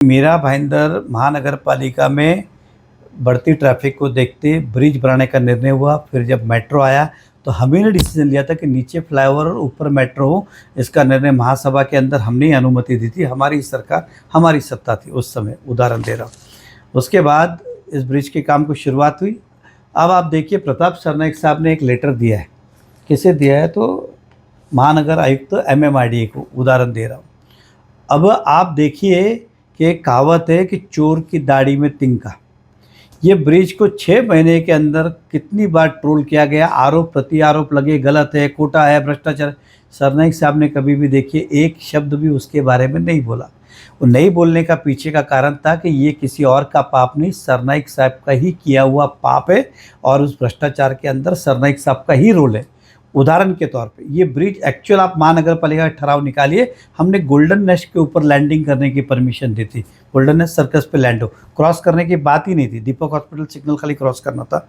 मीरा भाईंदर महानगर पालिका में बढ़ती ट्रैफिक को देखते ब्रिज बनाने का निर्णय हुआ। फिर जब मेट्रो आया तो हमही ने डिसीजन लिया था कि नीचे फ्लाईओवर और ऊपर मेट्रो हो। इसका निर्णय महासभा के अंदर हमने ही अनुमति दी थी। हमारी सरकार, हमारी सत्ता थी उस समय, उदाहरण दे रहा हूँ। उसके बाद इस ब्रिज के काम की शुरुआत हुई। अब आप देखिए, प्रताप सरनाईक साहब ने एक लेटर दिया है। किसे दिया है? तो महानगर आयुक्त MMRDA को, उदाहरण दे रहा हूँ। अब आप देखिए कि एक कहावत है कि चोर की दाढ़ी में तिनका। ये ब्रिज को 6 महीने के अंदर कितनी बार ट्रोल किया गया, आरोप प्रति आरोप लगे, गलत है, खोटा है, भ्रष्टाचार। सरनाईक साहब ने कभी भी देखिए एक शब्द भी उसके बारे में नहीं बोला। वो नहीं बोलने का पीछे का कारण था कि ये किसी और का पाप नहीं, सरनाईक साहब का ही किया हुआ पाप है और उस भ्रष्टाचार के अंदर सरनाईक साहब का ही रोल है। उदाहरण के तौर पे ये ब्रिज एक्चुअल, आप महानगर पालिका का ठहराव निकालिए, हमने गोल्डन नेस्ट के ऊपर लैंडिंग करने की परमिशन दी थी। गोल्डन नेस्ट सर्कस पे लैंड हो, क्रॉस करने की बात ही नहीं थी। दीपक हॉस्पिटल सिग्नल खाली क्रॉस करना था।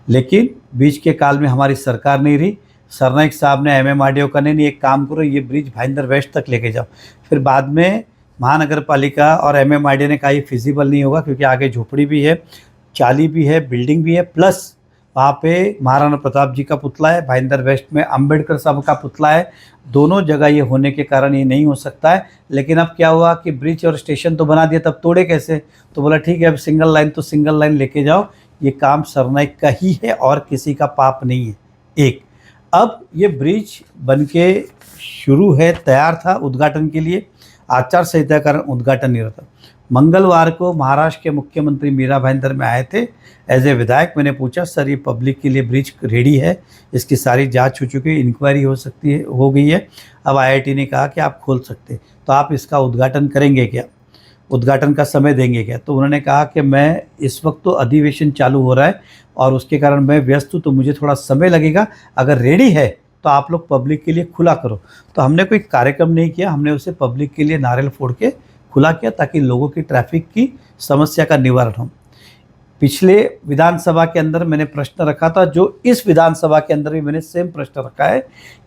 लेकिन बीच के काल में हमारी सरकार नहीं रही। सरनाईक साहब ने MMRDA का नहीं, एक काम करो, ये ब्रिज भाईंदर वेस्ट तक लेके जाओ। फिर बाद में महानगर पालिका और MMRDA ने कहा ये फिजिबल नहीं होगा, क्योंकि आगे झोपड़ी भी है, चाली भी है, बिल्डिंग भी है, प्लस वहाँ पे महाराणा प्रताप जी का पुतला है, भाईंदर वेस्ट में अंबेडकर साहब का पुतला है। दोनों जगह ये होने के कारण ये नहीं हो सकता है। लेकिन अब क्या हुआ कि ब्रिज और स्टेशन तो बना दिया, तब तोड़े कैसे? तो बोला ठीक है, अब सिंगल लाइन तो सिंगल लाइन लेके जाओ। ये काम सरनाईक का ही है और किसी का पाप नहीं है। एक, अब ये ब्रिज बनके शुरू है, तैयार था उद्घाटन के लिए। आचार संहिता कारण उद्घाटन नहीं रहता। मंगलवार को महाराष्ट्र के मुख्यमंत्री मीरा भाईंदर में आए थे एज ए विधायक। मैंने पूछा, सर ये पब्लिक के लिए ब्रिज रेडी है, इसकी सारी जांच हो चुकी है, इंक्वायरी हो सकती है, हो गई है, अब IIT ने कहा कि आप खोल सकते, तो आप इसका उद्घाटन करेंगे क्या, उद्घाटन का समय देंगे क्या? तो उन्होंने कहा कि मैं इस वक्त तो अधिवेशन चालू हो रहा है और उसके कारण मैं व्यस्त हूँ, तो मुझे थोड़ा समय लगेगा। अगर रेडी है तो आप लोग पब्लिक के लिए खुला करो। तो हमने कोई कार्यक्रम नहीं किया, हमने उसे पब्लिक के लिए नारियल फोड़ के खुला किया, ताकि लोगों की ट्रैफिक की समस्या का निवारण हो। पिछले विधानसभा के अंदर मैंने प्रश्न रखा था, जो इस विधानसभा के अंदर भी मैंने सेम प्रश्न रखा है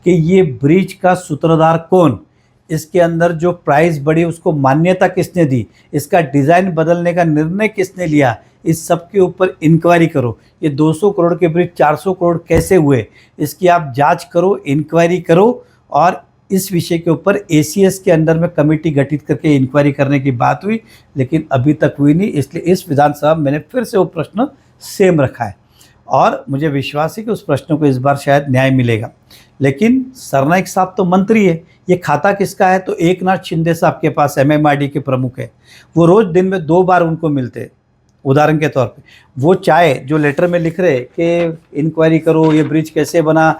कि ये ब्रिज का सूत्रधार कौन, इसके अंदर जो प्राइस बढ़ी उसको मान्यता किसने दी, इसका डिज़ाइन बदलने का निर्णय किसने लिया, इस सब के ऊपर इंक्वायरी करो। ये 200 करोड़ के ब्रिज 400 करोड़ कैसे हुए, इसकी आप जांच करो, इंक्वायरी करो। और इस विषय के ऊपर ACS के अंडर में कमेटी गठित करके इंक्वायरी करने की बात हुई, लेकिन अभी तक हुई नहीं। इसलिए इस विधानसभा में मैंने फिर से वो प्रश्न सेम रखा है और मुझे विश्वास है कि उस प्रश्न को इस बार शायद न्याय मिलेगा। लेकिन सरनाईक साहब तो मंत्री है, ये खाता किसका है? तो एकनाथ शिंदे साहब के पास, MMRDA के प्रमुख है। वो रोज़ दिन में 2 बार उनको मिलते हैं। उदाहरण के तौर पे वो चाहे जो लेटर में लिख रहे कि इंक्वायरी करो, ये ब्रिज कैसे बना,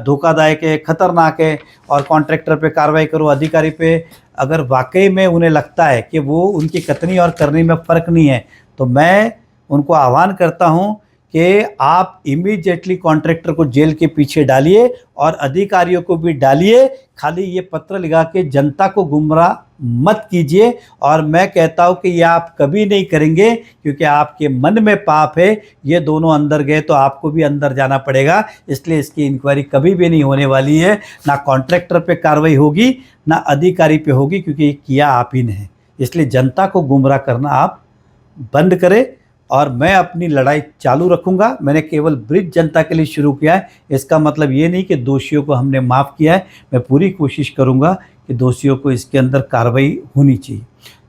धोखादायक है, खतरनाक है, और कॉन्ट्रैक्टर पे कार्रवाई करो, अधिकारी पे, अगर वाकई में उन्हें लगता है कि वो उनकी कथनी और करनी में फ़र्क नहीं है, तो मैं उनको आह्वान करता हूं कि आप इमीडिएटली कॉन्ट्रैक्टर को जेल के पीछे डालिए और अधिकारियों को भी डालिए। खाली ये पत्र लिखा के जनता को गुमराह मत कीजिए। और मैं कहता हूं कि ये आप कभी नहीं करेंगे, क्योंकि आपके मन में पाप है। ये दोनों अंदर गए तो आपको भी अंदर जाना पड़ेगा। इसलिए इसकी इंक्वायरी कभी भी नहीं होने वाली है। ना कॉन्ट्रैक्टर पे कार्रवाई होगी, ना अधिकारी पे होगी, क्योंकि ये किया आप ही ने है। इसलिए जनता को गुमराह करना आप बंद करें और मैं अपनी लड़ाई चालू रखूंगा। मैंने केवल ब्रिज जनता के लिए शुरू किया है, इसका मतलब ये नहीं कि दोषियों को हमने माफ़ किया है। मैं पूरी कोशिश करूंगा कि दोषियों को इसके अंदर कार्रवाई होनी चाहिए।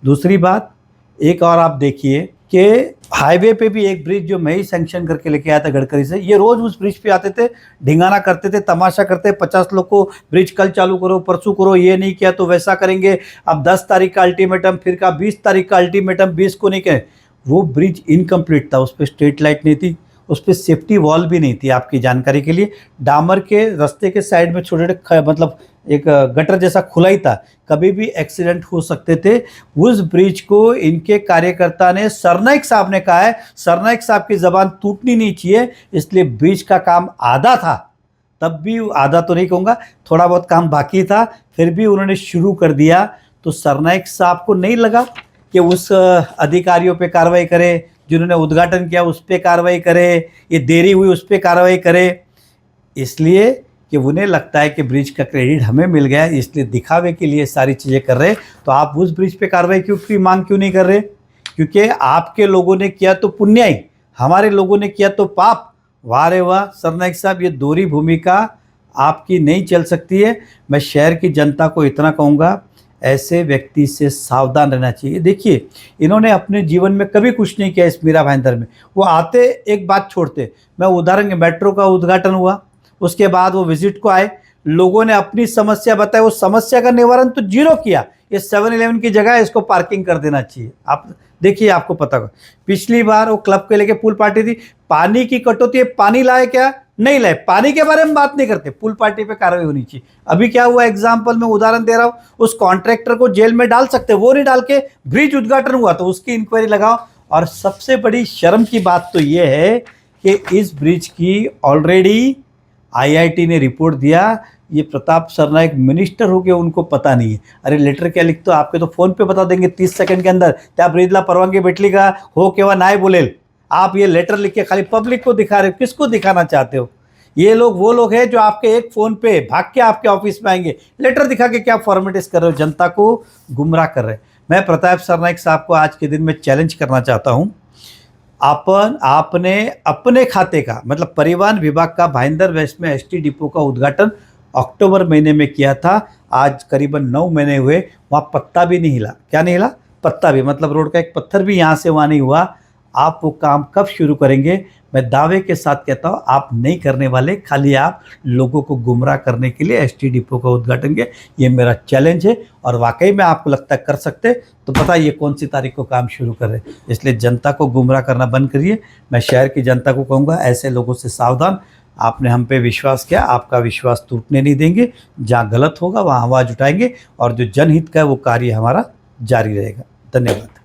दूसरी बात, एक और आप देखिए कि हाईवे पे भी एक ब्रिज जो मैं ही सैंक्शन करके लेके आया था गडकरी से, ये रोज़ उस ब्रिज पे आते थे, ढिंगाना करते थे, तमाशा करते, 50 लोग को ब्रिज कल चालू करो, परसों करो, ये नहीं किया तो वैसा करेंगे। अब 10 तारीख का अल्टीमेटम, फिर का 20 तारीख का अल्टीमेटम, 20 को नहीं कहे। वो ब्रिज इनकम्प्लीट था, उस पर स्ट्रीट लाइट नहीं थी, उस पर सेफ्टी वॉल भी नहीं थी। आपकी जानकारी के लिए, डामर के रास्ते के साइड में छोटे छोटे मतलब एक गटर जैसा खुला ही था, कभी भी एक्सीडेंट हो सकते थे। उस ब्रिज को इनके कार्यकर्ता ने, सरनाईक साहब ने कहा है, सरनाईक साहब की ज़बान टूटनी नहीं चाहिए, इसलिए ब्रिज का काम आधा था, तब भी आधा तो नहीं कहूँगा, थोड़ा बहुत काम बाकी था, फिर भी उन्होंने शुरू कर दिया। तो सरनाईक साहब को नहीं लगा कि उस अधिकारियों पे कार्रवाई करे, जिन्होंने उद्घाटन किया उस पे कार्रवाई करे, ये देरी हुई उस पे कार्रवाई करे, इसलिए कि उन्हें लगता है कि ब्रिज का क्रेडिट हमें मिल गया है, इसलिए दिखावे के लिए सारी चीज़ें कर रहे हैं। तो आप उस ब्रिज पे कार्रवाई की मांग क्यों नहीं कर रहे? क्योंकि आपके लोगों ने किया तो पुण्य ही, हमारे लोगों ने किया तो पाप। वाह रे वाह सरनाइक साहब, ये दोहरी भूमिका आपकी नहीं चल सकती है। मैं शहर की जनता को इतना कहूँगा, ऐसे व्यक्ति से सावधान रहना चाहिए। देखिए, इन्होंने अपने जीवन में कभी कुछ नहीं किया इस मीरा भाईंदर में। वो आते एक बात छोड़ते। मैं उदाहरण, मेट्रो का उद्घाटन हुआ, उसके बाद वो विजिट को आए, लोगों ने अपनी समस्या बताई, वो समस्या का निवारण तो जीरो किया। ये 7-Eleven की जगह इसको पार्किंग कर देना चाहिए। आप देखिए, आपको पता होगा पिछली बार वो क्लब के लेके पूल पार्टी थी, पानी की कटौती है, पानी लाए क्या? नहीं लाए। पानी के बारे में बात नहीं करते, पूल पार्टी पे कार्रवाई होनी चाहिए। अभी क्या हुआ, एग्जाम्पल में उदाहरण दे रहा हूं, उस कॉन्ट्रैक्टर को जेल में डाल सकते, वो नहीं डाल के ब्रिज उद्घाटन हुआ तो उसकी इंक्वायरी लगाओ। और सबसे बड़ी शर्म की बात तो ये है कि इस ब्रिज की ऑलरेडी IIT ने रिपोर्ट दिया। ये प्रताप सरनाइक मिनिस्टर हो गए, उनको पता नहीं है। अरे लेटर क्या लिखते हो, आपके तो फोन पे बता देंगे 30 सेकंड के अंदर, त्या ब्रिजला परवानगी भेटली का हो किंवा नाही बोलेल। आप ये लेटर लिख के खाली पब्लिक को दिखा रहे हो, किसको दिखाना चाहते हो? ये लोग वो लोग हैं जो आपके एक फ़ोन पे भाग के आपके ऑफिस में आएंगे, लेटर दिखा के क्या फॉर्मेलिटीज कर रहे हो, जनता को गुमराह कर रहे हैं। मैं प्रताप सरनाइक साहब को आज के दिन में चैलेंज करना चाहता हूँ। आपने अपने खाते का, मतलब परिवहन विभाग का भाईंदर वेस्ट में ST डिपो का उद्घाटन अक्टूबर महीने में किया था। आज करीबन 9 महीने हुए, वहाँ पत्ता भी नहीं हिला। क्या नहीं हिला? पत्ता भी, मतलब रोड का एक पत्थर भी यहाँ से वहाँ नहीं हुआ। आप वो काम कब शुरू करेंगे? मैं दावे के साथ कहता हूँ आप नहीं करने वाले, खाली आप लोगों को गुमराह करने के लिए ST डिपो का उद्घाटन किया। ये मेरा चैलेंज है, और वाकई में आपको लगता है कर सकते तो बताइए कौन सी तारीख को काम शुरू करें। इसलिए जनता को गुमराह करना बंद करिए। मैं शहर की जनता को कहूँगा, ऐसे लोगों से सावधान। आपने हम पे विश्वास किया, आपका विश्वास टूटने नहीं देंगे। जहाँ गलत होगा वहाँ आवाज़ उठाएंगे, और जो जनहित का है वो कार्य हमारा जारी रहेगा। धन्यवाद।